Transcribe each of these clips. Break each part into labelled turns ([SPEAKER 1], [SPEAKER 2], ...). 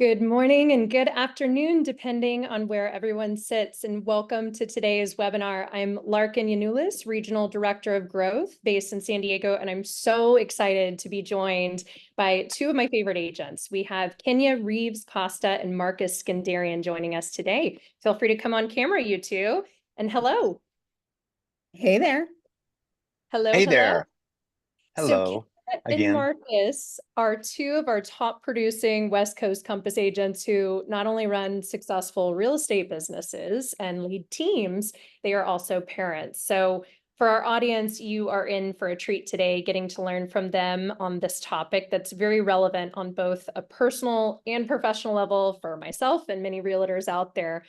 [SPEAKER 1] Good morning and good afternoon, depending on where everyone sits, and welcome to today's webinar. I'm Larkin Yanulis, Regional Director of Growth based in San Diego, and I'm so excited to be joined by two of my favorite agents. We have Kenya Reeves Costa and Marcus Skandarian joining us today. Feel free to come on camera, you two, and hello.
[SPEAKER 2] Hey there.
[SPEAKER 1] Hello,
[SPEAKER 3] Hey
[SPEAKER 1] hello.
[SPEAKER 3] there.
[SPEAKER 1] So
[SPEAKER 3] Hello
[SPEAKER 1] Kenya and
[SPEAKER 3] again.
[SPEAKER 1] Marcus are two of our top producing West Coast Compass agents who not only run successful real estate businesses and lead teams, they are also parents. So for our audience, you are in for a treat today, getting to learn from them on this topic that's very relevant on both a personal and professional level for myself and many realtors out there.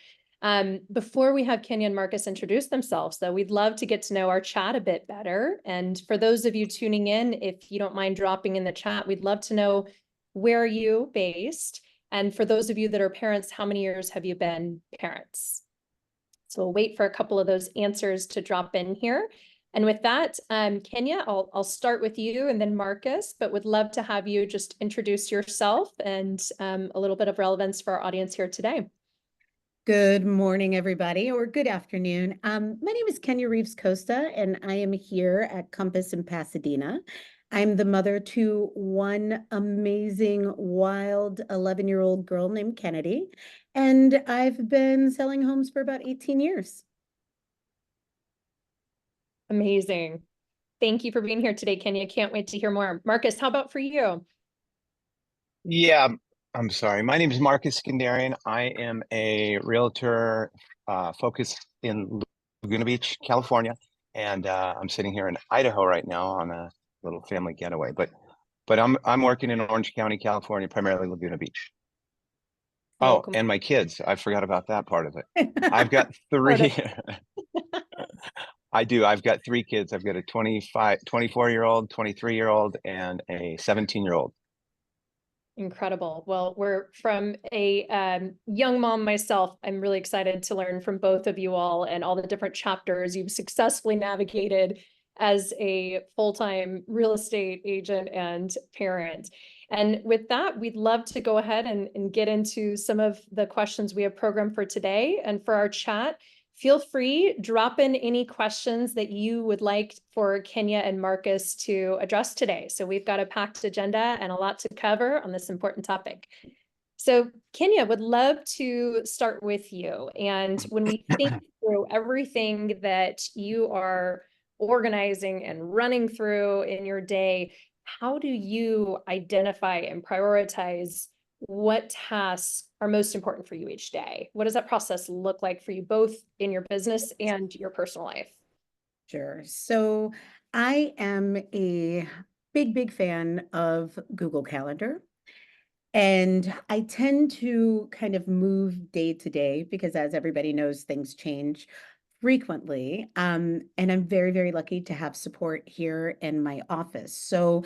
[SPEAKER 1] Before we have Kenya and Marcus introduce themselves, though, we'd love to get to know our chat a bit better. And for those of you tuning in, if you don't mind dropping in the chat, we'd love to know, where are you based? And for those of you that are parents, how many years have you been parents? So we'll wait for a couple of those answers to drop in here. And with that, Kenya, I'll start with you and then Marcus, but would love to have you just introduce yourself and a little bit of relevance for our audience here today.
[SPEAKER 2] Good morning, everybody, or good afternoon. My name is Kenya Reeves Costa, and I am here at Compass in Pasadena. I'm the mother to one amazing, wild 11-year-old girl named Kennedy, and I've been selling homes for about 18 years.
[SPEAKER 1] Amazing. Thank you for being here today, Kenya. Can't wait to hear more. Marcus, how about for you?
[SPEAKER 3] Yeah, I'm sorry. My name is Marcus Skandarian. I am a realtor focused in Laguna Beach, California, and I'm sitting here in Idaho right now on a little family getaway. But I'm working in Orange County, California, primarily Laguna Beach. Oh,
[SPEAKER 1] Welcome.
[SPEAKER 3] and my kids. I forgot about that part of it. I've got
[SPEAKER 1] Part of-
[SPEAKER 3] three. I do. I've got three kids. I've got a 24-year-old, 23-year-old, and a 17-year-old.
[SPEAKER 1] Incredible. Well, we're from a young mom myself. I'm really excited to learn from both of you all and all the different chapters you've successfully navigated as a full-time real estate agent and parent. And with that, we'd love to go ahead and get into some of the questions we have programmed for today. And for our chat, feel free, drop in any questions that you would like for Kenya and Marcus to address today. So we've got a packed agenda and a lot to cover on this important topic. So Kenya, would love to start with you. And when we think through everything that you are organizing and running through in your day, how do you identify and prioritize what tasks are most important for you each day? What does that process look like for you, both in your business and your personal life?
[SPEAKER 2] Sure. So I am a big fan of Google Calendar. And I tend to kind of move day to day because, as everybody knows, things change frequently. And I'm very lucky to have support here in my office. So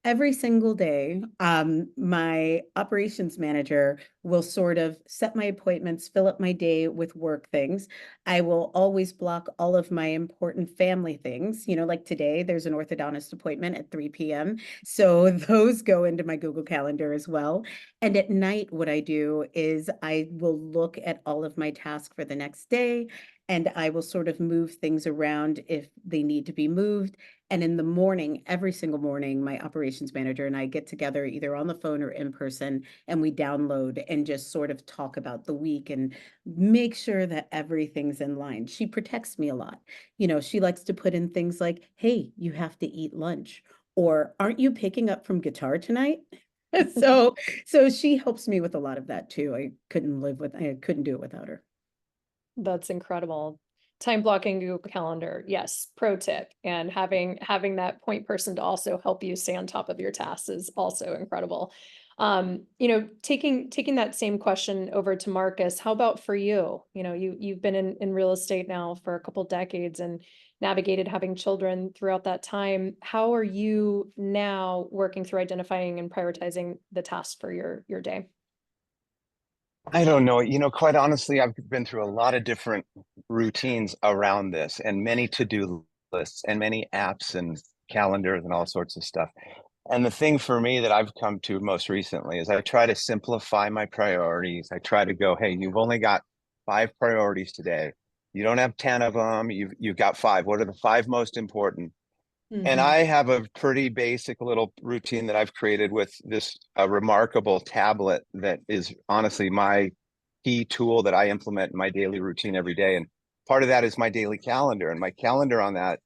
[SPEAKER 2] every single day, my operations manager will sort of set my appointments, fill up my day with work things. I will always block all of my important family things. Like today, there's an orthodontist appointment at 3 p.m. So those go into my Google Calendar as well. And at night, what I do is I will look at all of my tasks for the next day, and I will sort of move things around if they need to be moved. And in the morning, every single morning, my operations manager and I get together either on the phone or in person, and we download and just sort of talk about the week and make sure that everything's in line. She protects me a lot. She likes to put in things like, hey, you have to eat lunch, or aren't you picking up from guitar tonight? So she helps me with a lot of that too. I couldn't do it without her.
[SPEAKER 1] That's incredible. Time blocking Google Calendar, yes, pro tip. And having that point person to also help you stay on top of your tasks is also incredible. Taking that same question over to Marcus, how about for you? You've been in real estate now for a couple decades and navigated having children throughout that time. How are you now working through identifying and prioritizing the tasks for your day?
[SPEAKER 3] I don't know. Quite honestly, I've been through a lot of different routines around this and many to-do lists and many apps and calendars and all sorts of stuff. And the thing for me that I've come to most recently is I try to simplify my priorities. I try to go, hey, you've only got 5 priorities today. You don't have 10 of them. You've got 5. What are the 5 most important? And
[SPEAKER 1] Mhm.
[SPEAKER 3] I have a pretty basic little routine that I've created with this remarkable tablet that is honestly my key tool that I implement in my daily routine every day. And part of that is my daily calendar. And my calendar on that,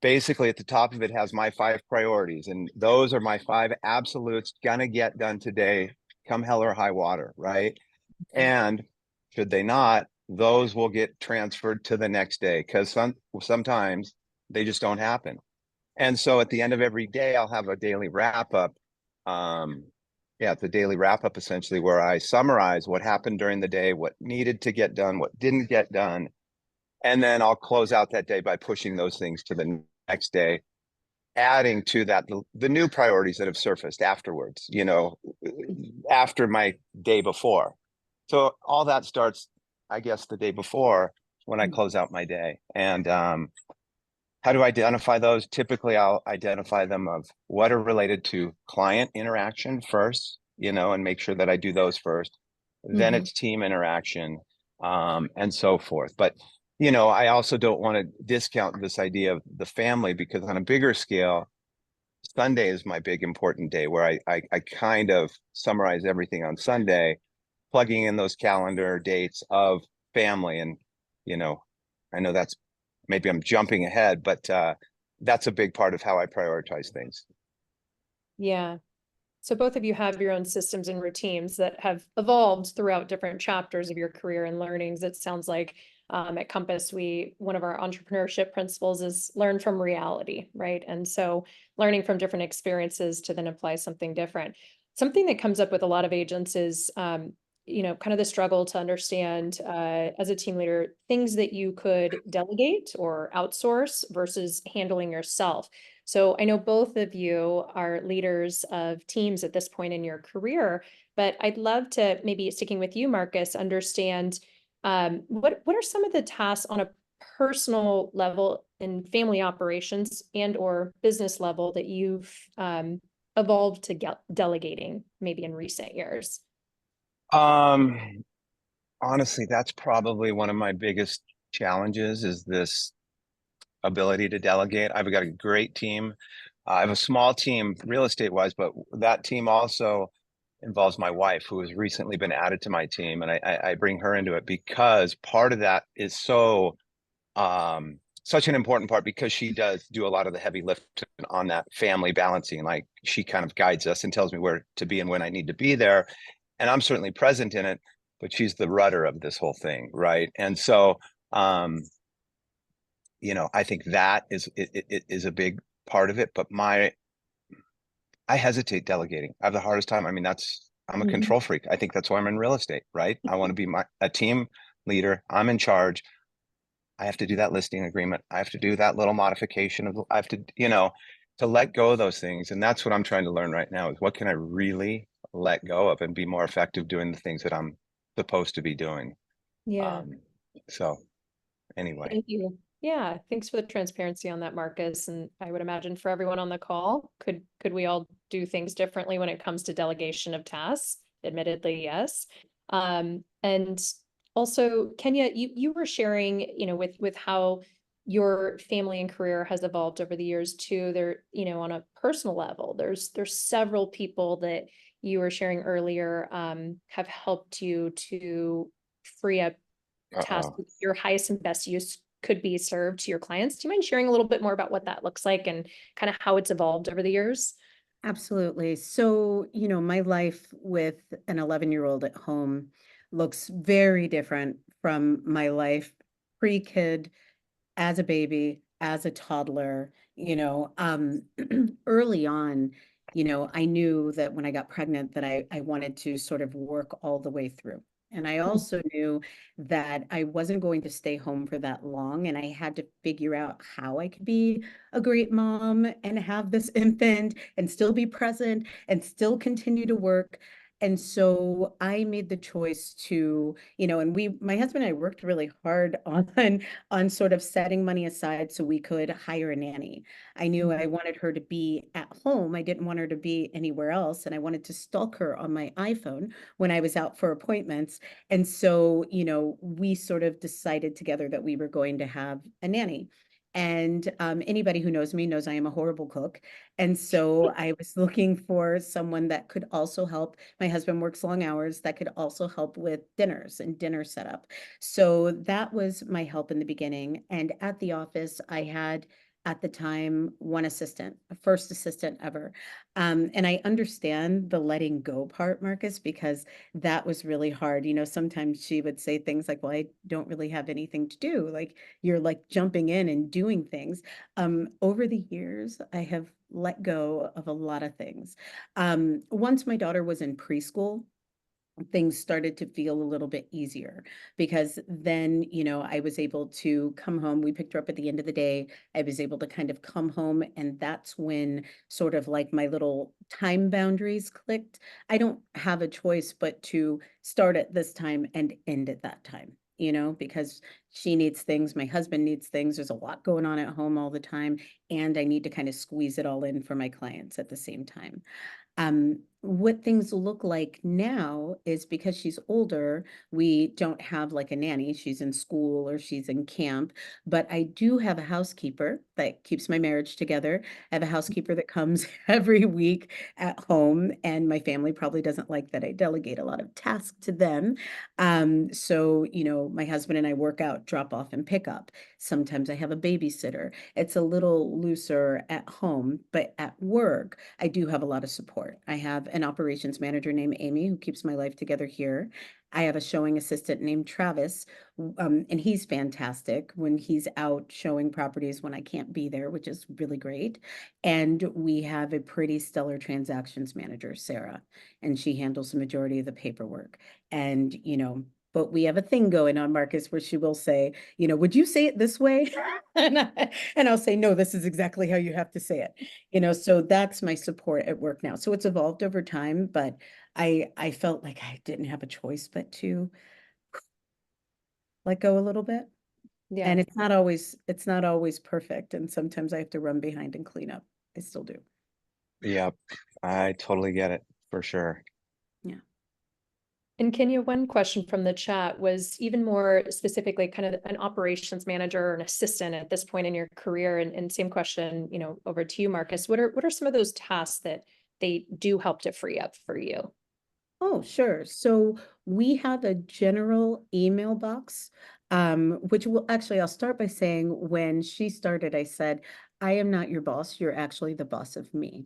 [SPEAKER 3] basically at the top of it has my 5 priorities. And those are my 5 absolutes gonna get done today, come hell or high water, right? And should they not, those will get transferred to the next day because sometimes they just don't happen. And so at the end of every day, I'll have a daily wrap up. Yeah, it's a daily wrap up essentially where I summarize what happened during the day, what needed to get done, what didn't get done. And then I'll close out that day by pushing those things to the next day, adding to that the new priorities that have surfaced afterwards, after my day before. So all that starts, I guess, the day before when I close out my day. And how do I identify those? Typically, I'll identify them of what are related to client interaction first, and make sure that I do those first. Then
[SPEAKER 1] Mhm.
[SPEAKER 3] it's team interaction, and so forth. But, I also don't want to discount this idea of the family because on a bigger scale, Sunday is my big important day where I kind of summarize everything on Sunday, plugging in those calendar dates of family. And, I know that's maybe I'm jumping ahead, but that's a big part of how I prioritize things.
[SPEAKER 1] Yeah. So both of you have your own systems and routines that have evolved throughout different chapters of your career and learnings. It sounds like at Compass, one of our entrepreneurship principles is learn from reality, right? And so learning from different experiences to then apply something different. Something that comes up with a lot of agents is, kind of the struggle to understand as a team leader, things that you could delegate or outsource versus handling yourself. So I know both of you are leaders of teams at this point in your career, but I'd love to, maybe sticking with you, Marcus, understand what are some of the tasks on a personal level in family operations and or business level that you've evolved to get delegating maybe in recent years?
[SPEAKER 3] Um, Honestly, that's probably one of my biggest challenges is this ability to delegate. I've got a great team. I have a small team real estate wise, but that team also involves my wife, who has recently been added to my team, and I bring her into it because part of that is such an important part because she does do a lot of the heavy lifting on that family balancing. Like she kind of guides us and tells me where to be and when I need to be there, and I'm certainly present in it, but she's the rudder of this whole thing, right? And so I think that is a big part of it. But I hesitate delegating. I have the hardest time. I mean, I'm a
[SPEAKER 1] Mhm.
[SPEAKER 3] control freak. I think that's why I'm in real estate, right? I want to be a team leader. I'm in charge. I have to do that listing agreement. I have to do that little modification I have to let go of those things. And that's what I'm trying to learn right now is what can I really let go of and be more effective doing the things that I'm supposed to be doing.
[SPEAKER 1] Yeah.
[SPEAKER 3] Um, so anyway.
[SPEAKER 1] Thank you. Yeah, thanks for the transparency on that, Marcus. And I would imagine for everyone on the call, could we all do things differently when it comes to delegation of tasks? Admittedly, yes. And also, Kenya, you were sharing, with how your family and career has evolved over the years too. There, on a personal level, there's several people that you were sharing earlier, have helped you to free up task
[SPEAKER 3] Uh-oh.
[SPEAKER 1] with your highest and best use could be served to your clients. Do you mind sharing a little bit more about what that looks like and kind of how it's evolved over the years?
[SPEAKER 2] Absolutely. So, my life with an 11-year-old at home looks very different from my life pre-kid, as a baby, as a toddler, early on, I knew that when I got pregnant that I wanted to sort of work all the way through. And I also knew that I wasn't going to stay home for that long, and I had to figure out how I could be a great mom and have this infant and still be present and still continue to work. And so I made the choice to, and my husband and I worked really hard on sort of setting money aside so we could hire a nanny. I knew I wanted her to be at home. I didn't want her to be anywhere else. And I wanted to stalk her on my iPhone when I was out for appointments. And so, we sort of decided together that we were going to have a nanny. And anybody who knows me knows I am a horrible cook. And so I was looking for someone that could also help. My husband works long hours, that could also help with dinners and dinner setup. So that was my help in the beginning. And at the office, I had at the time one assistant, a first assistant ever. And I understand the letting go part, Marcus, because that was really hard. Sometimes she would say things like, well, I don't really have anything to do. Like you're like jumping in and doing things. Over the years, I have let go of a lot of things. Once my daughter was in preschool, things started to feel a little bit easier because then, I was able to come home. We picked her up at the end of the day. I was able to kind of come home, and that's when sort of like my little time boundaries clicked. I don't have a choice but to start at this time and end at that time. Because she needs things, my husband needs things. There's a lot going on at home all the time, and I need to kind of squeeze it all in for my clients at the same time. What things look like now is because she's older, we don't have like a nanny. She's in school or she's in camp, but I do have a housekeeper that keeps my marriage together. I have a housekeeper that comes every week at home, and my family probably doesn't like that I delegate a lot of tasks to them. So, my husband and I work out, drop off and pick up. Sometimes I have a babysitter. It's a little looser at home, but at work, I do have a lot of support. I have an operations manager named Amy who keeps my life together here. I have a showing assistant named Travis, and he's fantastic when he's out showing properties when I can't be there, which is really great. And we have a pretty stellar transactions manager, Sarah, and she handles the majority of the paperwork. And, but we have a thing going on, Marcus, where she will say, would you say it this way? and I'll say, no, this is exactly how you have to say it. So that's my support at work now. So it's evolved over time, but I felt like I didn't have a choice but to let go a little bit.
[SPEAKER 1] Yeah.
[SPEAKER 2] And it's not always perfect. And sometimes I have to run behind and clean up. I still do.
[SPEAKER 3] Yep, I totally get it for sure.
[SPEAKER 2] Yeah.
[SPEAKER 1] And Kenya, one question from the chat was even more specifically kind of an operations manager or an assistant at this point in your career. And same question, over to you, Marcus. What are some of those tasks that they do help to free up for you?
[SPEAKER 2] Oh, sure. So we have a general email box, which will actually, I'll start by saying when she started, I said, I am not your boss. You're actually the boss of me.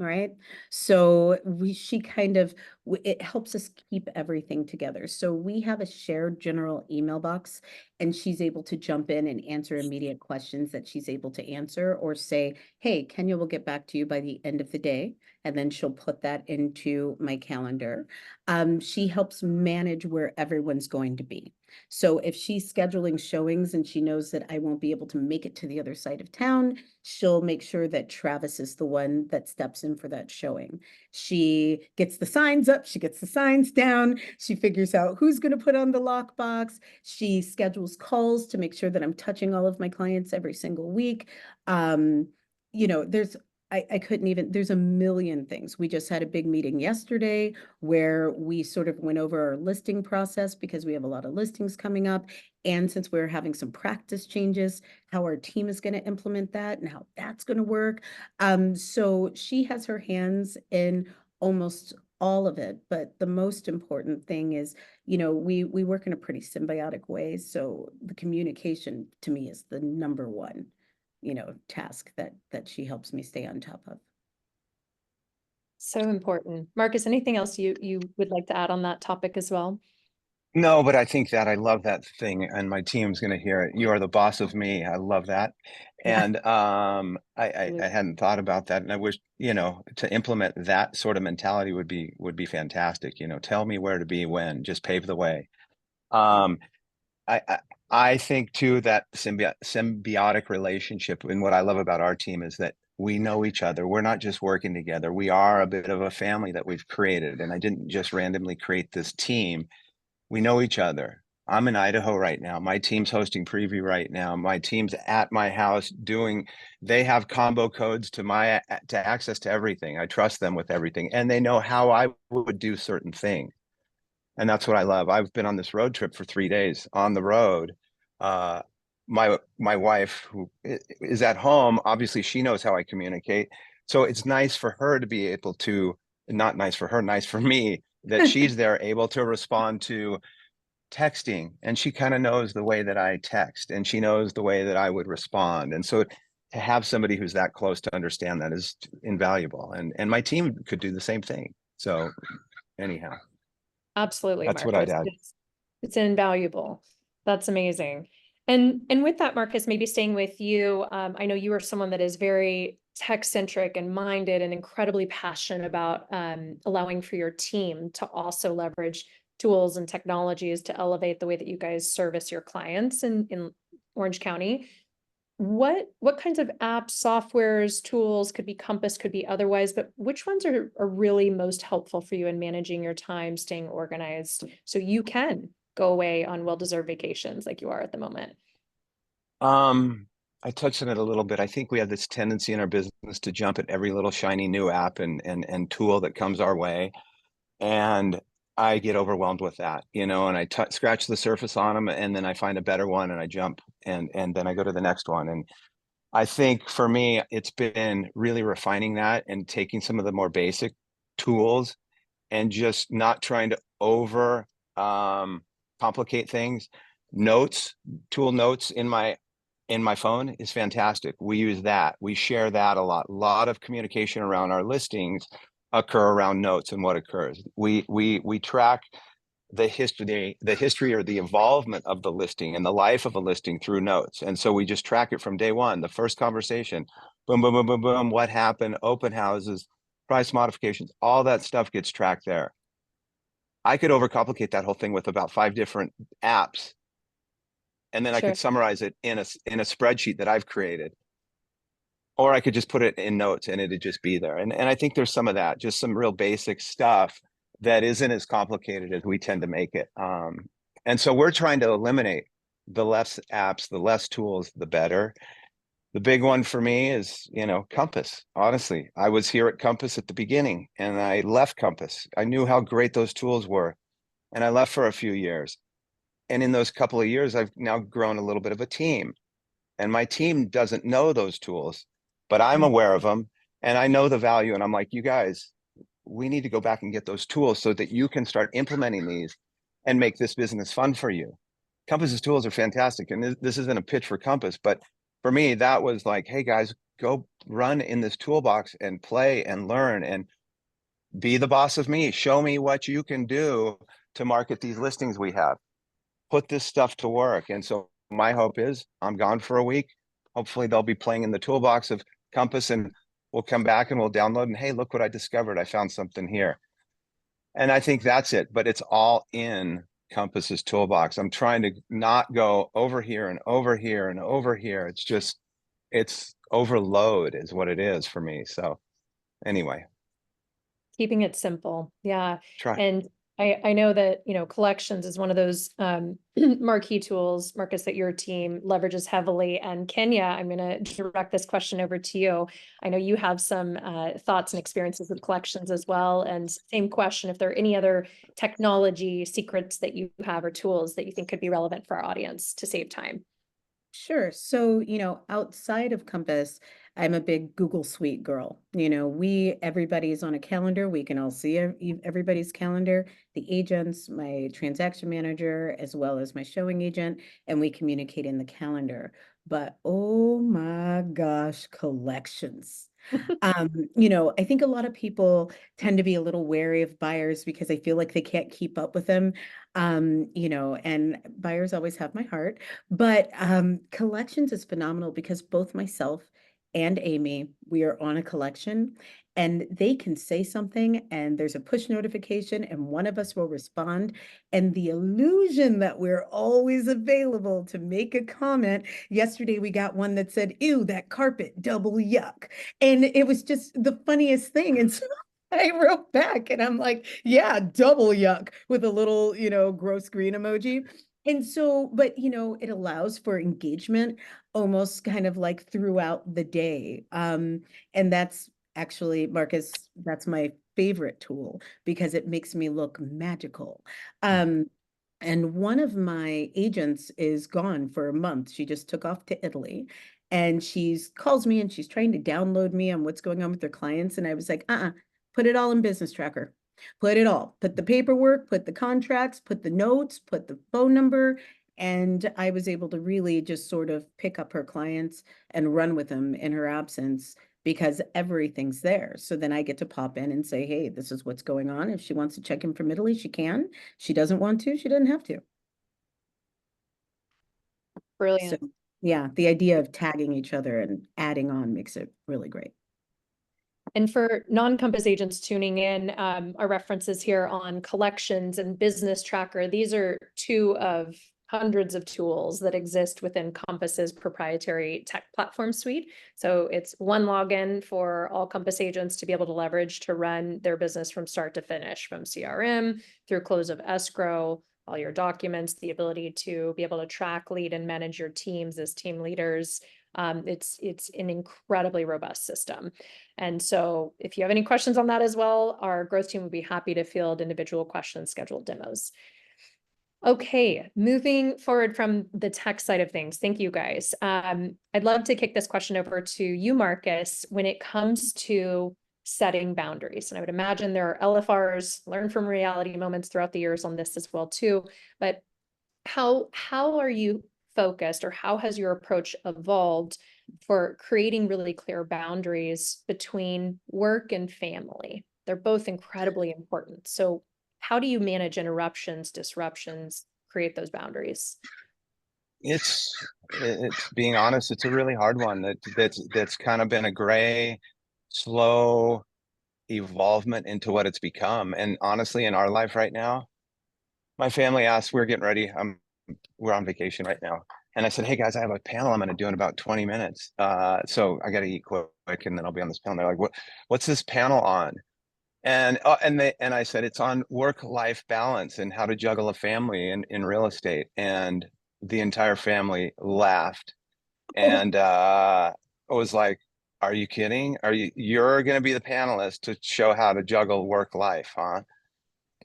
[SPEAKER 2] All right. So she kind of, it helps us keep everything together. So we have a shared general email box, and she's able to jump in and answer immediate questions that she's able to answer, or say, hey, Kenya will get back to you by the end of the day. And then she'll put that into my calendar. She helps manage where everyone's going to be. So if she's scheduling showings and she knows that I won't be able to make it to the other side of town, she'll make sure that Travis is the one that steps in for that showing. She gets the signs up, she gets the signs down, she figures out who's going to put on the lockbox. She schedules calls to make sure that I'm touching all of my clients every single week. There's I couldn't even, there's a million things. We just had a big meeting yesterday where we sort of went over our listing process because we have a lot of listings coming up. And since we're having some practice changes, how our team is going to implement that and how that's going to work. So she has her hands in almost all of it. But the most important thing is, we work in a pretty symbiotic way. So the communication to me is the number one task that she helps me stay on top of.
[SPEAKER 1] So important. Marcus, anything else you would like to add on that topic as well?
[SPEAKER 3] No, but I think that I love that thing, and my team's going to hear it. You are the boss of me. I love that.
[SPEAKER 2] Yeah.
[SPEAKER 3] And I hadn't thought about that, and I wish, to implement that sort of mentality would be fantastic. Tell me where to be when, just pave the way. Um, I think too that symbiotic relationship, and what I love about our team is that We know each other. We're not just working together. We are a bit of a family that we've created. And I didn't just randomly create this team. We know each other. I'm in Idaho right now. My team's hosting preview right now. My team's at my house they have combo codes to access to everything. I trust them with everything. And they know how I would do certain things. And that's what I love. I've been on this road trip for 3 days on the road. Uh, my wife, who is at home, obviously she knows how I communicate. So it's nice for her to be able to, not nice for her, nice for me, that she's there able to respond to texting, and she kind of knows the way that I text, and she knows the way that I would respond. And so to have somebody who's that close to understand that is invaluable. And my team could do the same thing. So anyhow.
[SPEAKER 1] Absolutely,
[SPEAKER 3] That's what I'd
[SPEAKER 1] Marcus.
[SPEAKER 3] add.
[SPEAKER 1] It's invaluable. That's amazing. And with that, Marcus, maybe staying with you, I know you are someone that is very tech-centric and minded and incredibly passionate about allowing for your team to also leverage tools and technologies to elevate the way that you guys service your clients in Orange County. What kinds of apps, softwares, tools, could be Compass, could be otherwise, but which ones are really most helpful for you in managing your time, staying organized, so you can go away on well-deserved vacations like you are at the moment?
[SPEAKER 3] I touched on it a little bit. I think we have this tendency in our business to jump at every little shiny new app and tool that comes our way. And I get overwhelmed with that, and I scratch the surface on them, and then I find a better one and I jump, and then I go to the next one. And I think for me, it's been really refining that and taking some of the more basic tools and just not trying to over complicate things. Tool notes in my phone is fantastic. We use that. We share that a lot. A lot of communication around our listings occur around notes and what occurs. We track the history or the involvement of the listing and the life of a listing through notes. And so we just track it from day one, the first conversation, boom, boom, boom, boom, boom, what happened, open houses, price modifications, all that stuff gets tracked there. I could overcomplicate that whole thing with about 5 different apps, and then I
[SPEAKER 1] Sure.
[SPEAKER 3] could summarize it in a spreadsheet that I've created. Or I could just put it in notes and it'd just be there. And I think there's some of that, just some real basic stuff that isn't as complicated as we tend to make it. And so we're trying to eliminate the less apps, the less tools, the better. The big one for me is, Compass. Honestly, I was here at Compass at the beginning and I left Compass. I knew how great those tools were, and I left for a few years. And in those couple of years, I've now grown a little bit of a team, and my team doesn't know those tools, but I'm aware of them and I know the value. And I'm like, you guys, we need to go back and get those tools so that you can start implementing these and make this business fun for you. Compass's tools are fantastic. And this isn't a pitch for Compass, but for me, that was like, hey guys, go run in this toolbox and play and learn and be the boss of me. Show me what you can do to market these listings we have. Put this stuff to work. And so my hope is I'm gone for a week. Hopefully they'll be playing in the toolbox of Compass, and we'll come back and we'll download and, hey, look what I discovered. I found something here. And I think that's it, but it's all in Compass's toolbox. I'm trying to not go over here and over here and over here. It's overload is what it is for me. So anyway,
[SPEAKER 1] Keeping it simple. Yeah.
[SPEAKER 3] try.
[SPEAKER 1] And I know that, collections is one of those marquee tools, Marcus, that your team leverages heavily. And Kenya, I'm going to direct this question over to you. I know you have some thoughts and experiences with collections as well. And same question, if there are any other technology secrets that you have or tools that you think could be relevant for our audience to save time.
[SPEAKER 2] Sure. So, outside of Compass, I'm a big Google Suite girl. Everybody's on a calendar. We can all see everybody's calendar, the agents, my transaction manager, as well as my showing agent, and we communicate in the calendar. But oh my gosh, collections. I think a lot of people tend to be a little wary of buyers because they feel like they can't keep up with them. And buyers always have my heart. But collections is phenomenal because both myself and Amy, we are on a collection. and they can say something and there's a push notification and one of us will respond. And the illusion that we're always available to make a comment. Yesterday, we got one that said, ew, that carpet, double yuck. And it was just the funniest thing. And so I wrote back and I'm like, yeah, double yuck with a little, gross green emoji. And so, but it allows for engagement almost kind of like throughout the day. And that's actually, Marcus, that's my favorite tool because it makes me look magical. And one of my agents is gone for a month. She just took off to Italy and she's calls me and she's trying to download me on what's going on with their clients. And I was like, put it all in Business Tracker. Put it all, put the paperwork, put the contracts, put the notes, put the phone number. And I was able to really just sort of pick up her clients and run with them in her absence because everything's there. So then I get to pop in and say, hey, this is what's going on. If she wants to check in from Italy, she can. She doesn't want to, she doesn't have to.
[SPEAKER 1] Brilliant.
[SPEAKER 2] So yeah, the idea of tagging each other and adding on makes it really great.
[SPEAKER 1] And for non-Compass agents tuning in, our references here on collections and business tracker, these are two of hundreds of tools that exist within Compass's proprietary tech platform suite. So it's one login for all Compass agents to be able to leverage to run their business from start to finish, from CRM through close of escrow, all your documents, the ability to be able to track, lead, and manage your teams as team leaders. It's an incredibly robust system. And so if you have any questions on that as well, our growth team would be happy to field individual questions, scheduled demos. Okay, moving forward from the tech side of things. Thank you guys. I'd love to kick this question over to you, Marcus, when it comes to setting boundaries. And I would imagine there are LFRs, learn from reality moments throughout the years on this as well too. But how are you focused, or how has your approach evolved for creating really clear boundaries between work and family? They're both incredibly important. So how do you manage interruptions, disruptions, create those boundaries?
[SPEAKER 3] It's being honest, it's a really hard one that's kind of been a gray, slow evolvement into what it's become. And honestly, in our life right now, my family asked, we're getting ready. We're on vacation right now. And I said, hey guys, I have a panel I'm going to do in about 20 minutes. So I got to eat quick and then I'll be on this panel. They're like, what's this panel on? And I said, it's on work-life balance and how to juggle a family in real estate. And the entire family laughed. And I was like, are you kidding? You're going to be the panelist to show how to juggle work life, huh?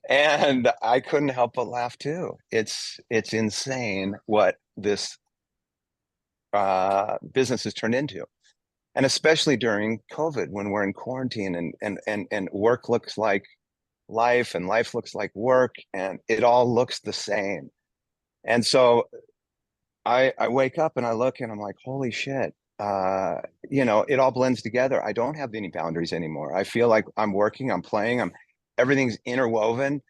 [SPEAKER 3] And I couldn't help but laugh too. It's insane what this business has turned into. And especially during COVID when we're in quarantine and work looks like life and life looks like work and it all looks the same. And so I wake up and I look and I'm like, holy shit. It all blends together. I don't have any boundaries anymore. I feel like I'm working, I'm playing, everything's interwoven.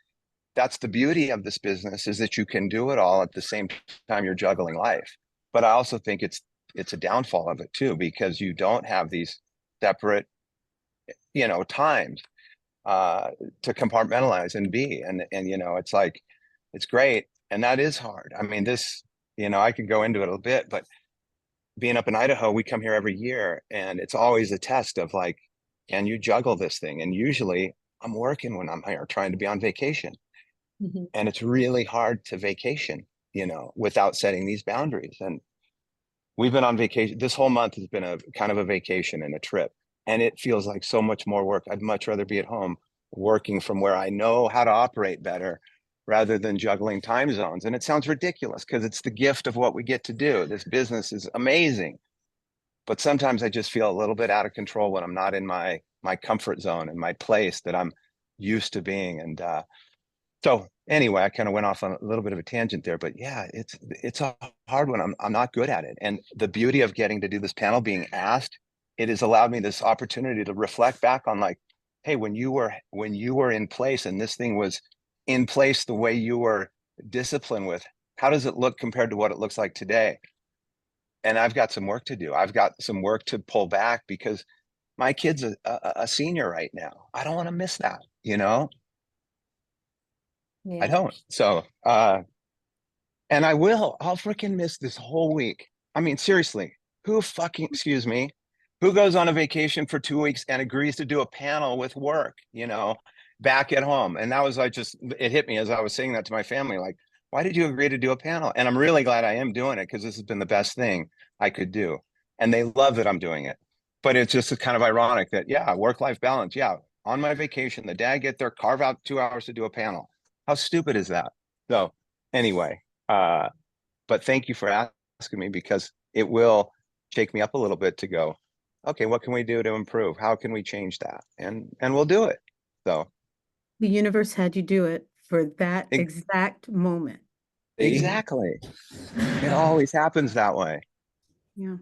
[SPEAKER 3] That's the beauty of this business, is that you can do it all at the same time you're juggling life. But I also think it's a downfall of it too, because you don't have these separate, times to compartmentalize and be. And it's like, it's great. And that is hard. I mean, I could go into it a bit, but being up in Idaho, we come here every year and it's always a test of like, can you juggle this thing? And usually I'm working when I'm here, trying to be on vacation.
[SPEAKER 1] Mm-hmm.
[SPEAKER 3] And it's really hard to vacation, without setting these boundaries. And we've been on vacation. This whole month has been a kind of a vacation and a trip. And it feels like so much more work. I'd much rather be at home working from where I know how to operate better rather than juggling time zones. And it sounds ridiculous because it's the gift of what we get to do. This business is amazing. But sometimes I just feel a little bit out of control when I'm not in my comfort zone and my place that I'm used to being. And so anyway, I kind of went off on a little bit of a tangent there, but yeah, it's a hard one. I'm not good at it. And the beauty of getting to do this panel, being asked, it has allowed me this opportunity to reflect back on like, hey, when you were in place and this thing was in place the way you were disciplined with, how does it look compared to what it looks like today? And I've got some work to do. I've got some work to pull back because My kid's a senior right now. I don't want to miss that, you know? I
[SPEAKER 1] Yeah.
[SPEAKER 3] don't. So, and I'll freaking miss this whole week. I mean, seriously, excuse me, who goes on a vacation for 2 weeks and agrees to do a panel with work, back at home? And that was like, it hit me as I was saying that to my family, like, why did you agree to do a panel? And I'm really glad I am doing it because this has been the best thing I could do. And they love that I'm doing it. But it's just kind of ironic that, yeah, work-life balance. Yeah. On my vacation, the dad get there, carve out 2 hours to do a panel. How stupid is that? So anyway, but thank you for asking me because it will shake me up a little bit to go, okay, what can we do to improve? How can we change that? And we'll do it. So
[SPEAKER 2] The universe had you do it for that
[SPEAKER 3] e-
[SPEAKER 2] exact moment.
[SPEAKER 3] exactly. It always happens that way.
[SPEAKER 2] Yeah.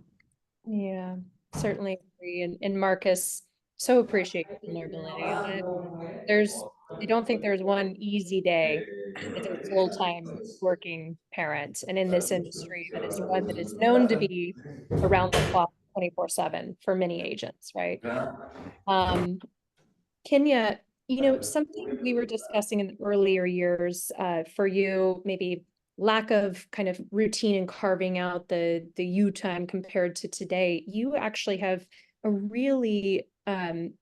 [SPEAKER 1] Yeah, certainly agree. And Marcus, so appreciate your vulnerability. I don't think there's one easy day as a full-time working parent. And in this industry, that is one that is known to be around the clock 24/7 for many agents, right? Um, Kenya, something we were discussing in the earlier years, for you, maybe lack of kind of routine and carving out the you time compared to today. You actually have a really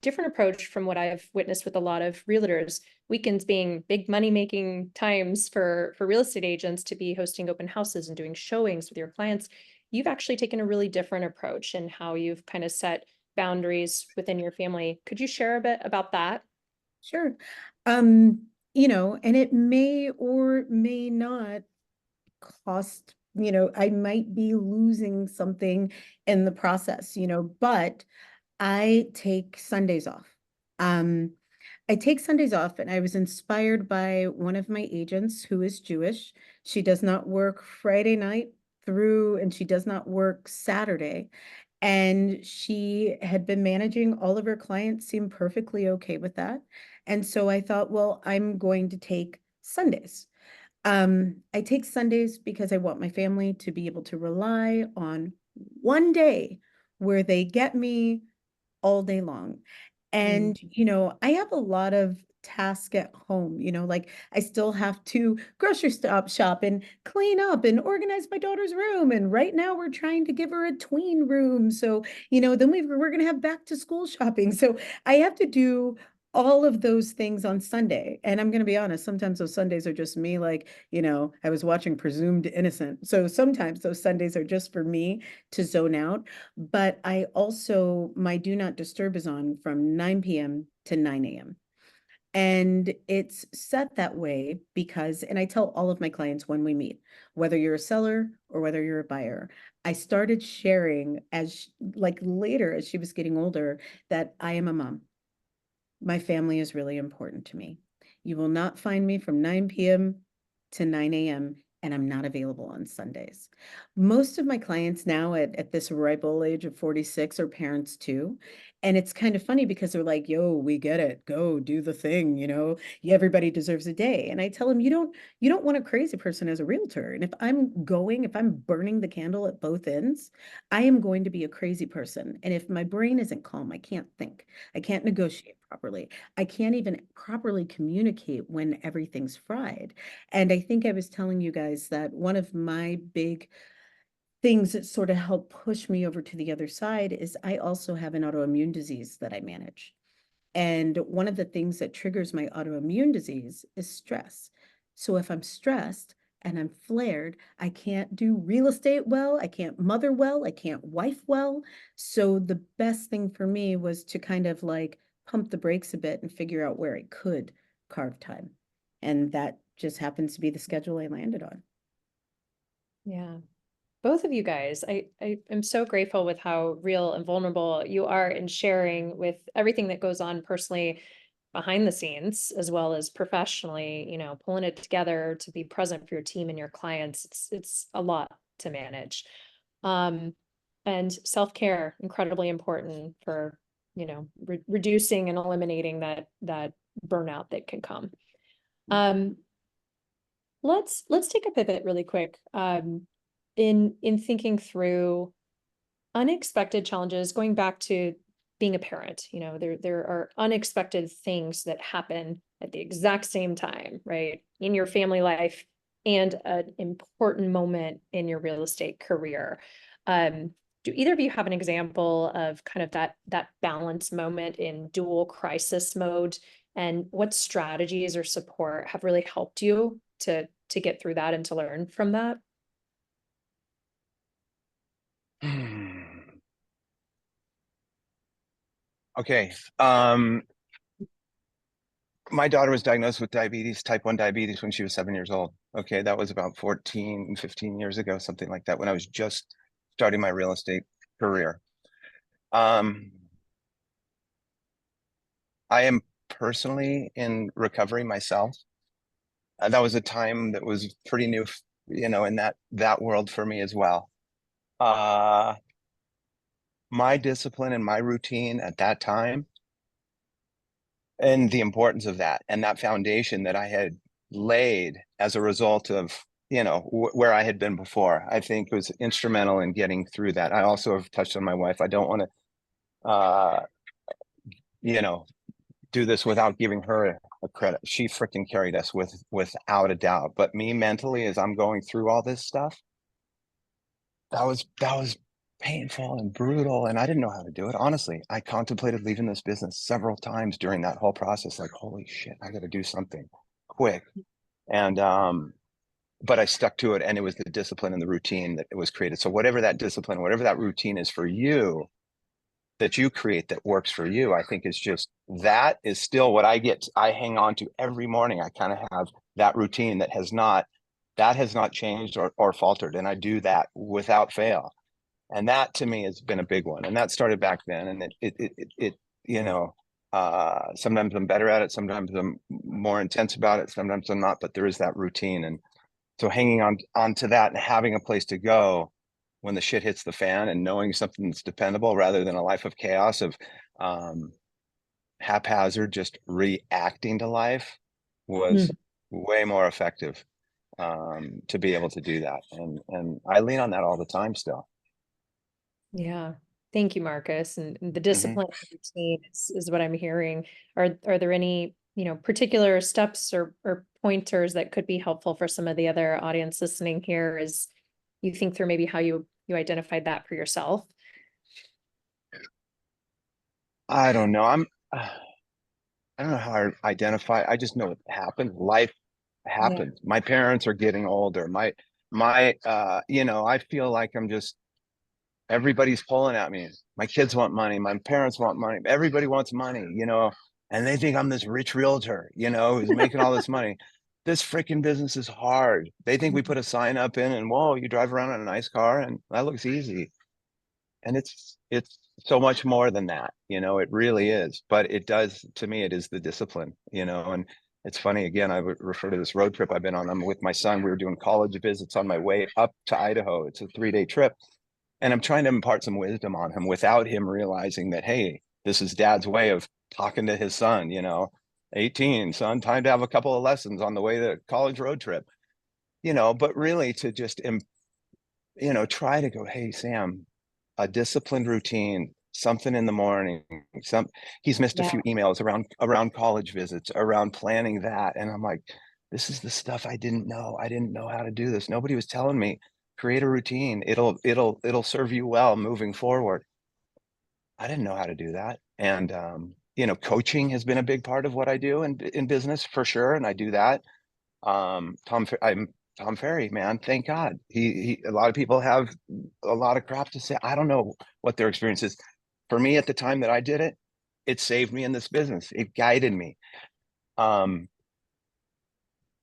[SPEAKER 1] different approach from what I've witnessed with a lot of realtors. Weekends being big money making times for real estate agents to be hosting open houses and doing showings with your clients. You've actually taken a really different approach in how you've kind of set boundaries within your family. Could you share a bit about that?
[SPEAKER 2] Sure. And it may or may not cost, I might be losing something in the process, but I take Sundays off. Um, I take Sundays off, and I was inspired by one of my agents who is Jewish. She does not work Friday night and she does not work Saturday. And she had been managing all of her clients, seemed perfectly okay with that. And so I thought, well, I'm going to take Sundays. I take Sundays because I want my family to be able to rely on one day where they get me all day long.
[SPEAKER 1] Mm.
[SPEAKER 2] And, I have a lot of tasks at home, like I still have to grocery shop and clean up and organize my daughter's room. And right now we're trying to give her a tween room. So, then we're going to have back to school shopping. So I have to do all of those things on Sunday. And I'm going to be honest, sometimes those Sundays are just me, like, I was watching Presumed Innocent. So sometimes those Sundays are just for me to zone out. But my do not disturb is on from 9 p.m. to 9 a.m. And it's set that way because, and I tell all of my clients when we meet, whether you're a seller or whether you're a buyer, I started sharing like later as she was getting older, that I am a mom. My family is really important to me. You will not find me from 9 p.m. to 9 a.m. and I'm not available on Sundays. Most of my clients now at this ripe old age of 46 are parents too. And it's kind of funny because they're like, yo, we get it. Go do the thing, everybody deserves a day. And I tell them, you don't want a crazy person as a realtor. And if I'm burning the candle at both ends, I am going to be a crazy person. And if my brain isn't calm, I can't think. I can't negotiate properly. I can't even properly communicate when everything's fried. And I think I was telling you guys that one of my big things that sort of help push me over to the other side is I also have an autoimmune disease that I manage. And one of the things that triggers my autoimmune disease is stress. So if I'm stressed and I'm flared, I can't do real estate well, I can't mother well, I can't wife well. So the best thing for me was to kind of like pump the brakes a bit and figure out where I could carve time. And that just happens to be the schedule I landed on.
[SPEAKER 1] Yeah. Both of you guys, I am so grateful with how real and vulnerable you are in sharing with everything that goes on personally behind the scenes, as well as professionally, pulling it together to be present for your team and your clients. It's a lot to manage. Um, and self-care, incredibly important for, reducing and eliminating that burnout that can come. Um, let's take a pivot really quick. In thinking through unexpected challenges, going back to being a parent. You know, there are unexpected things that happen at the exact same time, right? In your family life and an important moment in your real estate career. Do either of you have an example of kind of that balance moment in dual crisis mode? And what strategies or support have really helped you to get through that and to learn from that?
[SPEAKER 3] Okay. My daughter was diagnosed with diabetes, type 1 diabetes, when she was 7 years old. Okay, that was about 14, 15 years ago, something like that, when I was just starting my real estate career. I am personally in recovery myself. That was a time that was pretty new, in that world for me as well. My discipline and my routine at that time, and the importance of that, and that foundation that I had laid as a result of, where I had been before, I think was instrumental in getting through that. I also have touched on my wife. I don't want to, you know, do this without giving her a credit. She freaking carried us without a doubt. But me mentally, as I'm going through all this stuff, that was painful and brutal, and I didn't know how to do it. Honestly, I contemplated leaving this business several times during that whole process. Like, holy shit, I got to do something quick. And but I stuck to it, and it was the discipline and the routine that it was created. So whatever that discipline, whatever that routine is for you, that you create that works for you, I think that is still what I hang on to every morning. I kind of have that routine that has not changed or faltered. And I do that without fail. And that to me has been a big one. And that started back then. And it sometimes I'm better at it. Sometimes I'm more intense about it. Sometimes I'm not, but there is that routine. And so hanging on to that and having a place to go when the shit hits the fan, and knowing something that's dependable rather than a life of chaos, of haphazard, just reacting to life, was way more effective to be able to do that. And I lean on that all the time still.
[SPEAKER 1] Yeah. Thank you, Marcus. And the
[SPEAKER 3] Mm-hmm.
[SPEAKER 1] discipline routine is what I'm hearing. Are there any, particular steps or pointers that could be helpful for some of the other audience listening here as you think through maybe how you identified that for yourself?
[SPEAKER 3] I don't know. I don't know how I identify. I just know it happened. Life happens. Yeah. My parents are getting older. My I feel like everybody's pulling at me. My kids want money. My parents want money. Everybody wants money, and they think I'm this rich realtor, who's making all this money. This freaking business is hard. They think we put a sign up and whoa, you drive around in a nice car and that looks easy. And it's so much more than that, it really is. But it does, to me, it is the discipline, and it's funny, again, I would refer to this road trip I've been on. I'm with my son. We were doing college visits on my way up to Idaho. It's a 3-day trip. And I'm trying to impart some wisdom on him without him realizing that, hey, this is dad's way of talking to his son, 18, son, time to have a couple of lessons on the way to college road trip, but really to just, try to go, hey, Sam, a disciplined routine, something in the morning, he's missed a few emails around college visits, around planning that. And I'm like, this is the stuff I didn't know. I didn't know how to do this. Nobody was telling me. Create a routine. It'll serve you well moving forward. I didn't know how to do that. And coaching has been a big part of what I do in business, for sure. And I do that. I'm Tom Ferry, man. Thank God. He a lot of people have a lot of crap to say. I don't know what their experience is. For me, at the time that I did it, it saved me in this business. It guided me.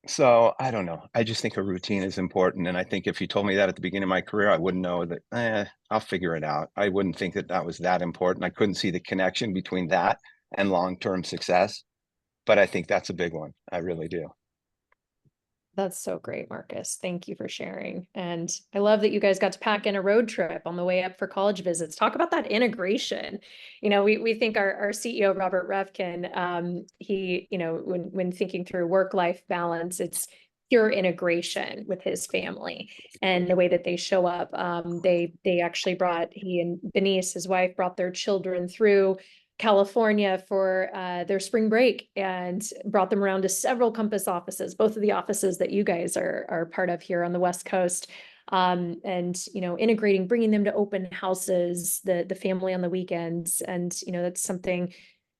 [SPEAKER 3] So I don't know. I just think a routine is important. And I think if you told me that at the beginning of my career, I wouldn't know that, I'll figure it out. I wouldn't think that was that important. I couldn't see the connection between that and long-term success. But I think that's a big one. I really do.
[SPEAKER 1] That's so great, Marcus. Thank you for sharing. And I love that you guys got to pack in a road trip on the way up for college visits. Talk about that integration. We think our CEO, Robert Revkin, he, when thinking through work-life balance, it's pure integration with his family and the way that they show up. They actually brought, he and Benice, his wife, brought their children through California for their spring break and brought them around to several Compass offices, both of the offices that you guys are part of here on the West Coast. And, you know, integrating, bringing them to open houses, the family on the weekends. And, you know, that's something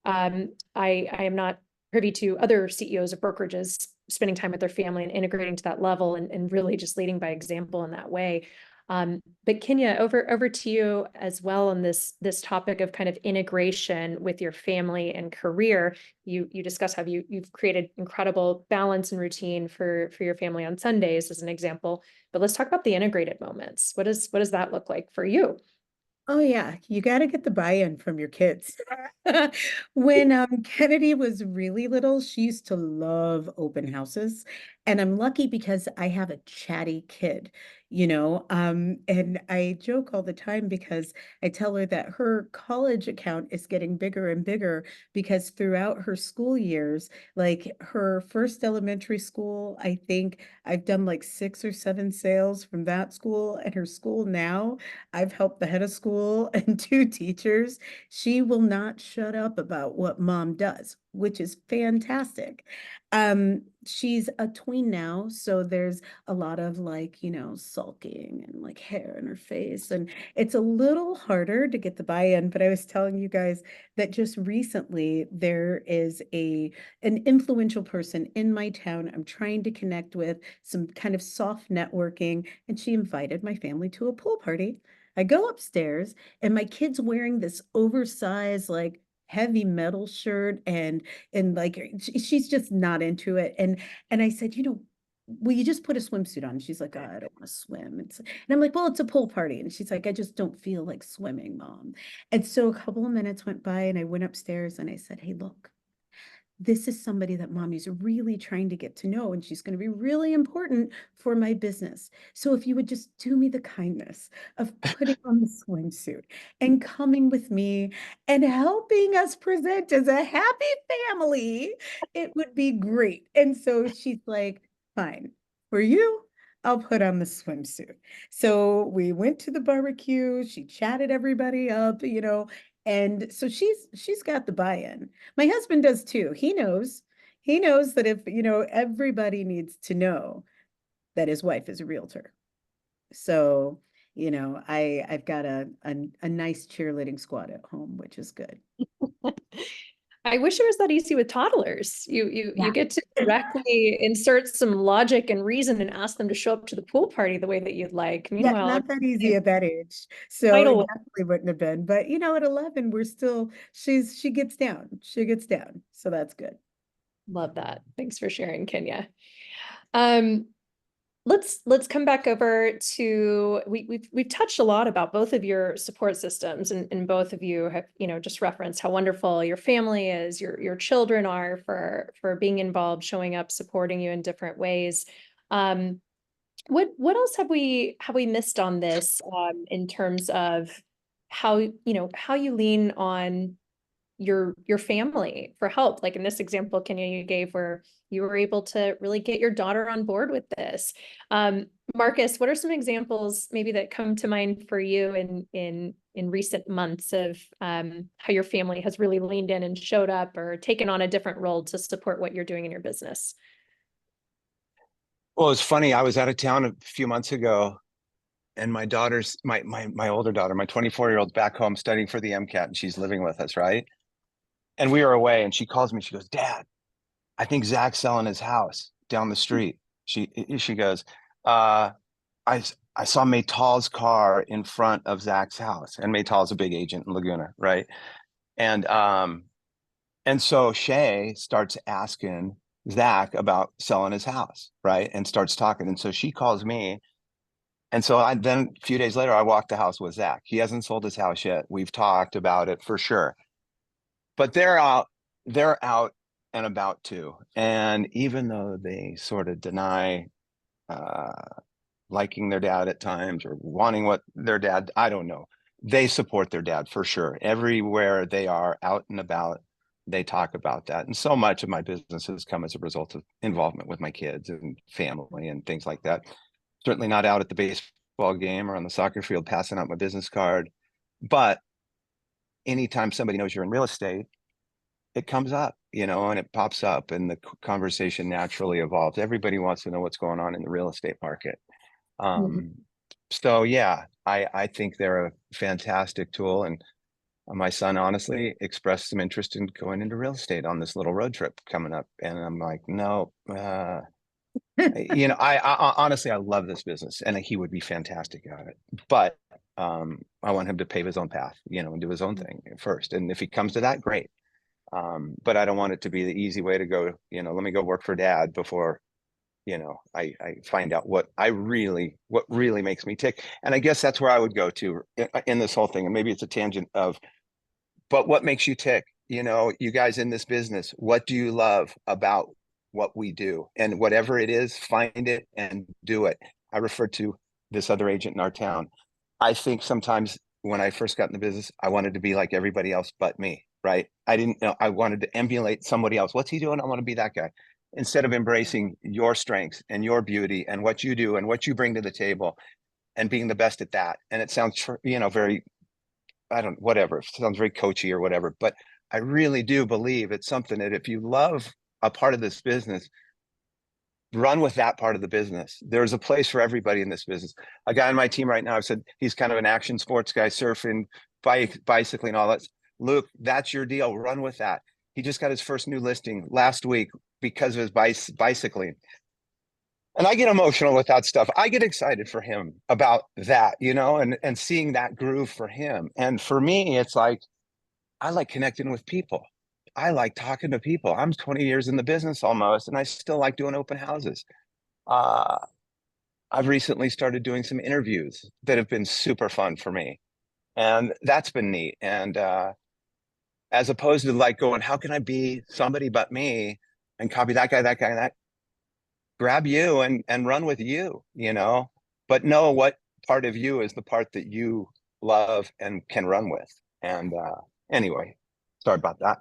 [SPEAKER 1] I am not privy to other CEOs of brokerages spending time with their family and integrating to that level and really just leading by example in that way. But Kenya, over to you as well on this topic of kind of integration with your family and career. You discuss how you've created incredible balance and routine for your family on Sundays as an example. But let's talk about the integrated moments. What does that look like for you?
[SPEAKER 2] Oh yeah, you got to get the buy-in from your kids. When Kennedy was really little, she used to love open houses, and I'm lucky because I have a chatty kid, and I joke all the time because I tell her that her college account is getting bigger and bigger because throughout her school years, like her first elementary school, I think I've done like 6 or 7 sales from that school, and her school now, I've helped the head of school and 2 teachers. She will not shut up about what mom does, which is fantastic. She's a tween now, so there's a lot of like, sulking and like hair in her face, and it's a little harder to get the buy-in. But I was telling you guys that just recently there is an influential person in my town I'm trying to connect with, some kind of soft networking, and she invited my family to a pool party. I go upstairs and my kid's wearing this oversized, like heavy metal shirt, and like she's just not into it. And I said, will you just put a swimsuit on? And she's like, oh, I don't want to swim. And I'm like, well, it's a pool party. And she's like, I just don't feel like swimming, mom. And so a couple of minutes went by and I went upstairs and I said, hey, look, this is somebody that mommy's really trying to get to know, and she's going to be really important for my business. So if you would just do me the kindness of putting on the swimsuit and coming with me and helping us present as a happy family, it would be great. And so she's like, fine, for you, I'll put on the swimsuit. So we went to the barbecue. She chatted everybody up, and so she's got the buy-in. My husband does too. He knows that if, everybody needs to know that his wife is a realtor. So, I've got a nice cheerleading squad at home, which is good.
[SPEAKER 1] I wish it was that easy with toddlers. You get to directly insert some logic and reason and ask them to show up to the pool party the way that you'd like.
[SPEAKER 2] Yeah,
[SPEAKER 1] Meanwhile,
[SPEAKER 2] not that easy at that age. So it definitely wouldn't have been. But at 11, she gets down. She gets down. So that's good.
[SPEAKER 1] Love that. Thanks for sharing, Kenya. Let's come back over to we've touched a lot about both of your support systems, and both of you have just referenced how wonderful your family is, your children are for being involved, showing up, supporting you in different ways. What else have we missed on this in terms of how you lean on your family for help, like in this example, Kenya, you gave where you were able to really get your daughter on board with this. Marcus, what are some examples maybe that come to mind for you in recent months of how your family has really leaned in and showed up or taken on a different role to support what you're doing in your business?
[SPEAKER 3] Well, it's funny. I was out of town a few months ago, and my daughter's my older daughter, my 24-year-old's back home studying for the MCAT, and she's living with us, right? And we were away, and she calls me. She goes, Dad, I think Zach's selling his house down the street. She goes, I saw Maytal's car in front of Zach's house, and Maytal's a big agent in Laguna, right? And so Shay starts asking Zach about selling his house, right? And starts talking. And so she calls me. And so then a few days later, I walked the house with Zach. He hasn't sold his house yet. We've talked about it for sure. But they're out and about too. And even though they sort of deny liking their dad at times or wanting what their dad, I don't know, they support their dad for sure. Everywhere they are out and about, they talk about that. And so much of my business has come as a result of involvement with my kids and family and things like that. Certainly not out at the baseball game or on the soccer field passing out my business card. But anytime somebody knows you're in real estate, it comes up, and it pops up, and the conversation naturally evolves. Everybody wants to know what's going on in the real estate market. So yeah, I think they're a fantastic tool. And my son honestly expressed some interest in going into real estate on this little road trip coming up. And I'm like, no, I honestly, I love this business and he would be fantastic at it. But I want him to pave his own path, and do his own thing first. And if he comes to that, great. But I don't want it to be the easy way to go, let me go work for dad before, I find out what really makes me tick. And I guess that's where I would go to in this whole thing. And maybe it's a tangent of, but what makes you tick? You guys in this business, what do you love about what we do? And whatever it is, find it and do it. I refer to this other agent in our town. I think sometimes when I first got in the business, I wanted to be like everybody else but me, right? I didn't know. I wanted to emulate somebody else. What's he doing? I want to be that guy. Instead of embracing your strengths and your beauty and what you do and what you bring to the table and being the best at that. And it sounds, very, whatever. It sounds very coachy or whatever, but I really do believe it's something that if you love a part of this business, run with that part of the business. There's a place for everybody in this business. A guy on my team right now, I've said he's kind of an action sports guy, surfing, bicycling, all that. Luke, that's your deal. Run with that. He just got his first new listing last week because of his bicycling. And I get emotional with that stuff. I get excited for him about that, and seeing that groove for him. And for me, it's like, I like connecting with people. I like talking to people. I'm 20 years in the business almost, and I still like doing open houses. I've recently started doing some interviews that have been super fun for me. And that's been neat. And as opposed to like going, how can I be somebody but me and copy that guy, that, grab you and run with you, but know what part of you is the part that you love and can run with. And anyway, sorry about that.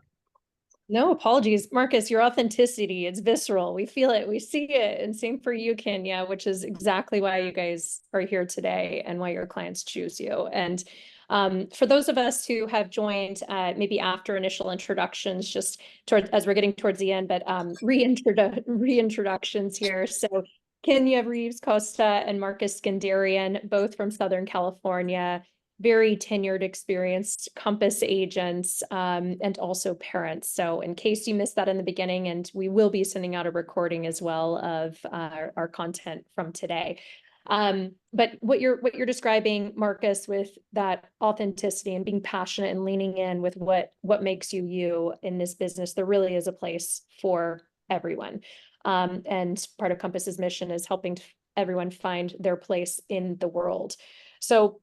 [SPEAKER 1] No apologies, Marcus. Your authenticity, it's visceral. We feel it, we see it. And same for you, Kenya, which is exactly why you guys are here today and why your clients choose you. And for those of us who have joined maybe after initial introductions, just as we're getting towards the end, but reintroductions here. So Kenya Reeves Costa and Marcus Skandarian, both from Southern California, very tenured, experienced Compass agents, and also parents. So in case you missed that in the beginning, and we will be sending out a recording as well of our content from today. But what you're describing, Marcus, with that authenticity and being passionate and leaning in with what makes you in this business, there really is a place for everyone. And part of Compass's mission is helping everyone find their place in the world. So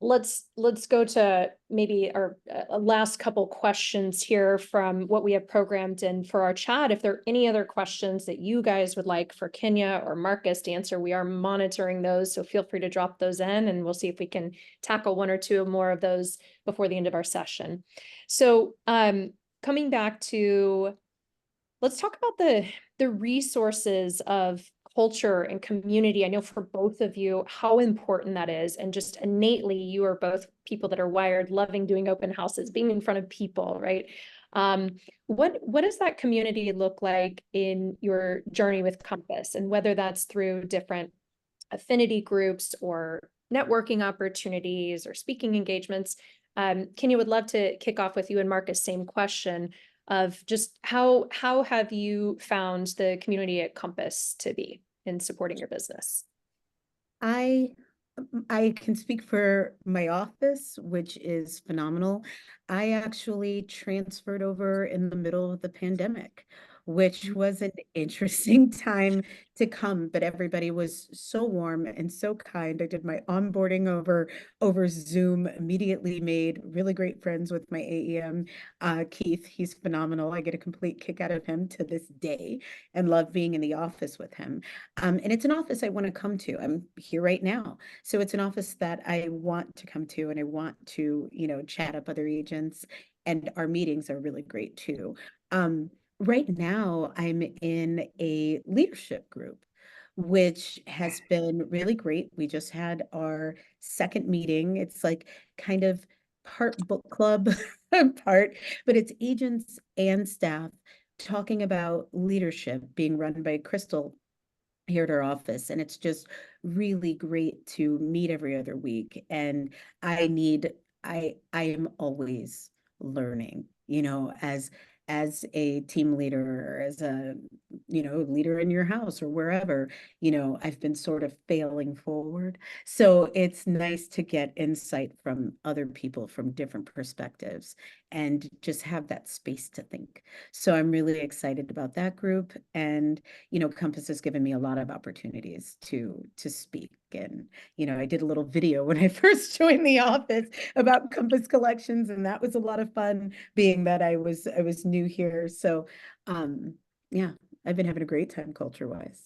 [SPEAKER 1] let's go to maybe our last couple questions here from what we have programmed in for our chat. If there are any other questions that you guys would like for Kenya or Marcus to answer, we are monitoring those. So feel free to drop those in and we'll see if we can tackle one or two more of those before the end of our session. So coming back to, let's talk about the resources of culture and community. I know for both of you how important that is, and just innately you are both people that are wired loving doing open houses, being in front of people, right? What does that community look like in your journey with Compass, and whether that's through different affinity groups or networking opportunities or speaking engagements? Kenya, would love to kick off with you and Marcus, same question of just how have you found the community at Compass to be in supporting your business?
[SPEAKER 2] I can speak for my office, which is phenomenal. I actually transferred over in the middle of the pandemic which was an interesting time to come, but everybody was so warm and so kind. I did my onboarding over Zoom, immediately made really great friends with my AEM, Keith. He's phenomenal. I get a complete kick out of him to this day and love being in the office with him. And it's an office I want to come to. I'm here right now. So it's an office that I want to come to, and I want to, chat up other agents. And our meetings are really great too. Right now, I'm in a leadership group, which has been really great. We just had our second meeting. It's like kind of part book club, part, but it's agents and staff talking about leadership being run by Crystal here at our office. And it's just really great to meet every other week. And I am always learning, as a team leader or as a, leader in your house or wherever, I've been sort of failing forward. So it's nice to get insight from other people from different perspectives and just have that space to think. So I'm really excited about that group. And Compass has given me a lot of opportunities to speak. And, I did a little video when I first joined the office about Compass collections, and that was a lot of fun, being that I was new here. So yeah, I've been having a great time culture-wise.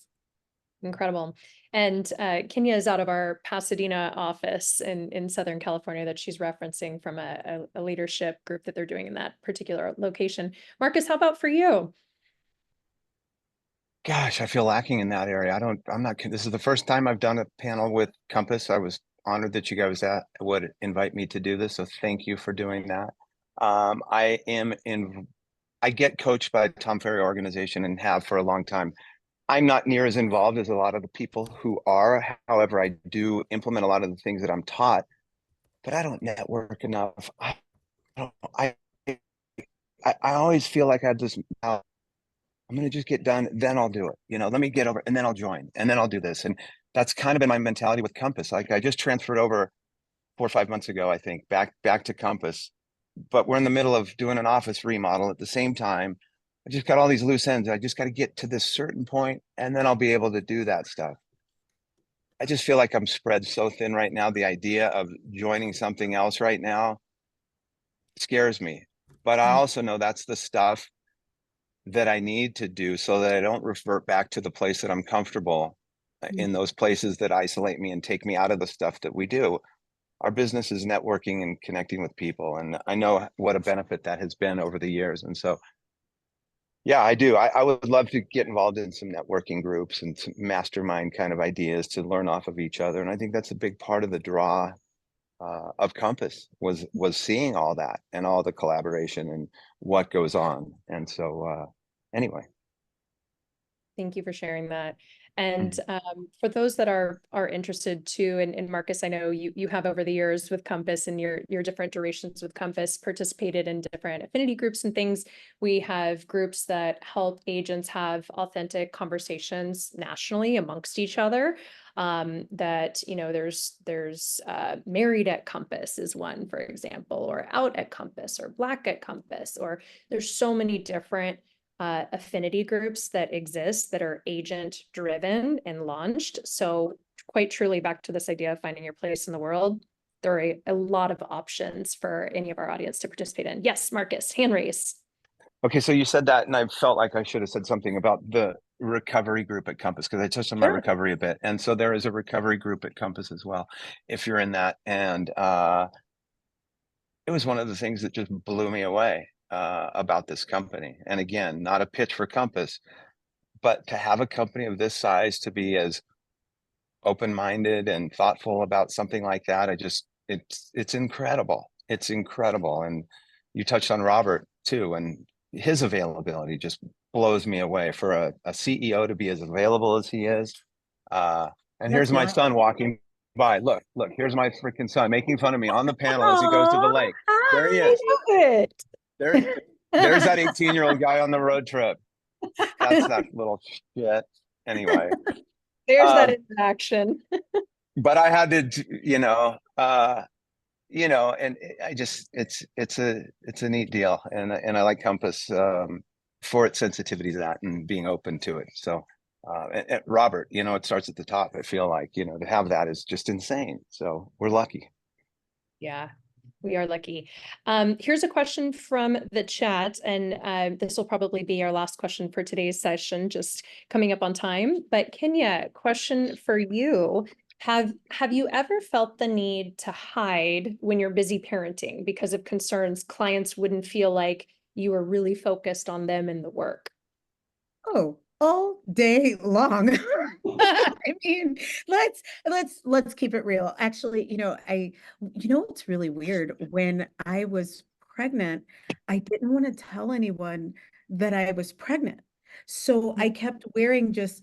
[SPEAKER 1] Incredible. And Kenya is out of our Pasadena office in Southern California that she's referencing from a leadership group that they're doing in that particular location. Marcus, how about for you?
[SPEAKER 3] Gosh, I feel lacking in that area. This is the first time I've done a panel with Compass. I was honored that you guys would invite me to do this. So thank you for doing that. I get coached by Tom Ferry organization and have for a long time. I'm not near as involved as a lot of the people who are. However, I do implement a lot of the things that I'm taught, but I don't network enough. Don't, I always feel like I have this, I'm going to just get done, then I'll do it. Let me get over, and then I'll join, and then I'll do this. And that's kind of been my mentality with Compass. Like I just transferred over 4 or 5 months ago, I think, back to Compass, but we're in the middle of doing an office remodel at the same time. I just got all these loose ends. I just got to get to this certain point, and then I'll be able to do that stuff. I just feel like I'm spread so thin right now. The idea of joining something else right now scares me. But I also know that's the stuff that I need to do so that I don't revert back to the place that I'm comfortable in, those places that isolate me and take me out of the stuff that we do. Our business is networking and connecting with people. And I know what a benefit that has been over the years. And so, yeah, I do. I would love to get involved in some networking groups and some mastermind kind of ideas to learn off of each other. And I think that's a big part of the draw of Compass was seeing all that and all the collaboration and what goes on. And so anyway.
[SPEAKER 1] Thank you for sharing that. And for those that are interested too, and Marcus, I know you have over the years with Compass and your different durations with Compass participated in different affinity groups and things. We have groups that help agents have authentic conversations nationally amongst each other. That there's Married at Compass is one, for example, or Out at Compass, or Black at Compass, or there's so many different affinity groups that exist that are agent driven and launched. So quite truly, back to this idea of finding your place in the world, there are a lot of options for any of our audience to participate in. Yes, Marcus, hand raise.
[SPEAKER 3] Okay, so you said that, and I felt like I should have said something about the recovery group at Compass, because I touched on my recovery a bit. And so there is a recovery group at Compass as well, if you're in that. And it was one of the things that just blew me away about this company. And again, not a pitch for Compass, but to have a company of this size to be as open-minded and thoughtful about something like that, it's incredible. It's incredible. And you touched on Robert too, and his availability just blows me away for a CEO to be as available as he is. And here's my son walking by. Look, here's my freaking son making fun of me on the panel as he goes to the lake. There he is. There's that 18-year-old guy on the road trip. That's that little shit. Anyway.
[SPEAKER 1] There's that interaction.
[SPEAKER 3] But I had to, and I just, it's a neat deal. And I like Compass for its sensitivity to that and being open to it. So, and Robert, you know, it starts at the top. I feel like, you know, to have that is just insane. So we're lucky.
[SPEAKER 1] Yeah, we are lucky. Here's a question from the chat, and this will probably be our last question for today's session, just coming up on time. But Kenya, question for you. Have you ever felt the need to hide when you're busy parenting because of concerns clients wouldn't feel like you were really focused on them and the work?
[SPEAKER 2] Oh, all day long. I mean, let's keep it real. Actually, you know what's really weird? When I was pregnant, I didn't want to tell anyone that I was pregnant. So I kept wearing just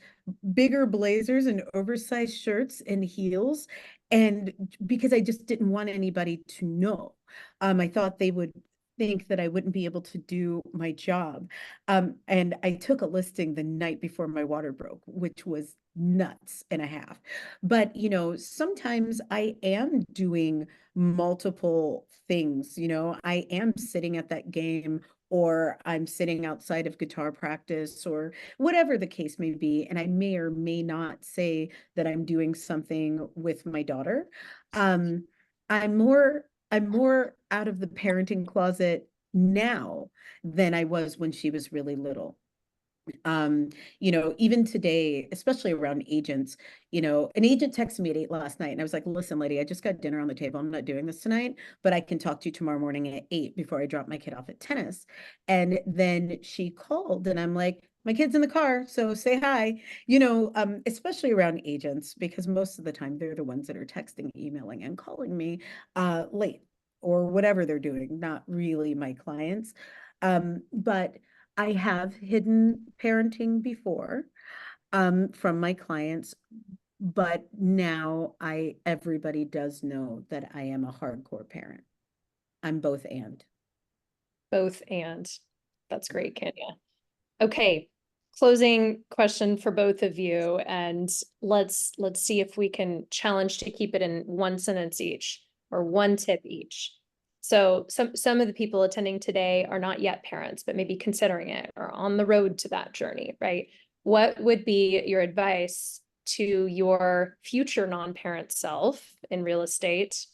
[SPEAKER 2] bigger blazers and oversized shirts and heels, and because I just didn't want anybody to know. I thought they would think that I wouldn't be able to do my job. And I took a listing the night before my water broke, which was nuts and a half. But, sometimes I am doing multiple things. I am sitting at that game, or I'm sitting outside of guitar practice, or whatever the case may be. And I may or may not say that I'm doing something with my daughter. Um, I'm more out of the parenting closet now than I was when she was really little. Even today, especially around agents, an agent texted me at 8 last night, and I was like, listen, lady, I just got dinner on the table. I'm not doing this tonight, but I can talk to you tomorrow morning at 8 before I drop my kid off at tennis. And then she called, and I'm like, my kid's in the car, so say hi, especially around agents, because most of the time they're the ones that are texting, emailing, and calling me late or whatever they're doing, not really my clients. But I have hidden parenting before from my clients, but now everybody does know that I am a hardcore parent. I'm both and.
[SPEAKER 1] Both and. That's great, Kenya. Okay, closing question for both of you, and let's see if we can challenge to keep it in one sentence each or one tip each. So some of the people attending today are not yet parents, but maybe considering it or on the road to that journey, right? What would be your advice to your future non-parent self in real estate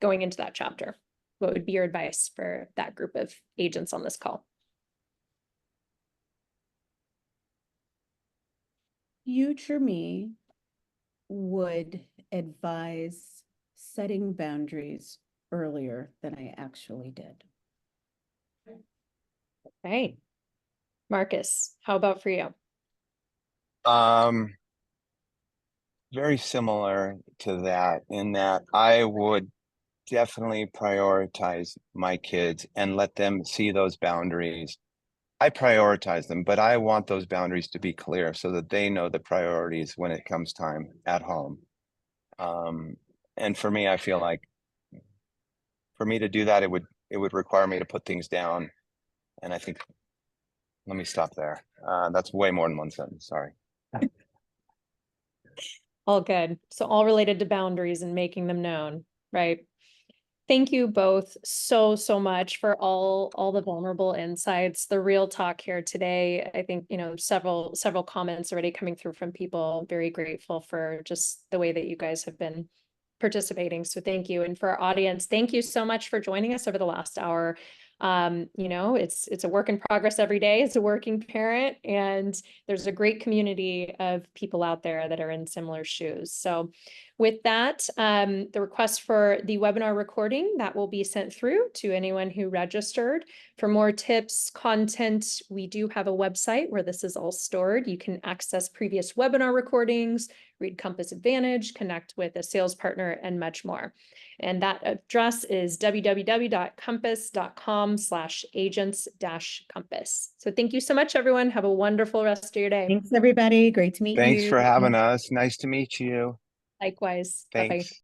[SPEAKER 1] going into that chapter? What would be your advice for that group of agents on this call?
[SPEAKER 2] Future me would advise setting boundaries earlier than I actually did.
[SPEAKER 1] Okay. Marcus, how about for you?
[SPEAKER 3] Very similar to that, in that I would definitely prioritize my kids and let them see those boundaries. I prioritize them, but I want those boundaries to be clear so that they know the priorities when it comes time at home. And for me, I feel like for me to do that, it would require me to put things down. And I think, let me stop there. That's way more than one sentence. Sorry.
[SPEAKER 1] All good. So all related to boundaries and making them known, right? Thank you both so much for all the vulnerable insights, the real talk here today. I think, several comments already coming through from people. Very grateful for just the way that you guys have been participating. So thank you. And for our audience, thank you so much for joining us over the last hour. It's a work in progress every day as a working parent, and there's a great community of people out there that are in similar shoes. So with that, the request for the webinar recording that will be sent through to anyone who registered. For more tips, content, we do have a website where this is all stored. You can access previous webinar recordings, read Compass Advantage, connect with a sales partner, and much more. And that address is www.compass.com/agents-compass. So thank you so much, everyone. Have a wonderful rest of your day.
[SPEAKER 2] Thanks, everybody. Great to meet you.
[SPEAKER 3] Thanks for having us. Nice to meet you.
[SPEAKER 1] Likewise. Bye-bye.
[SPEAKER 3] Thanks.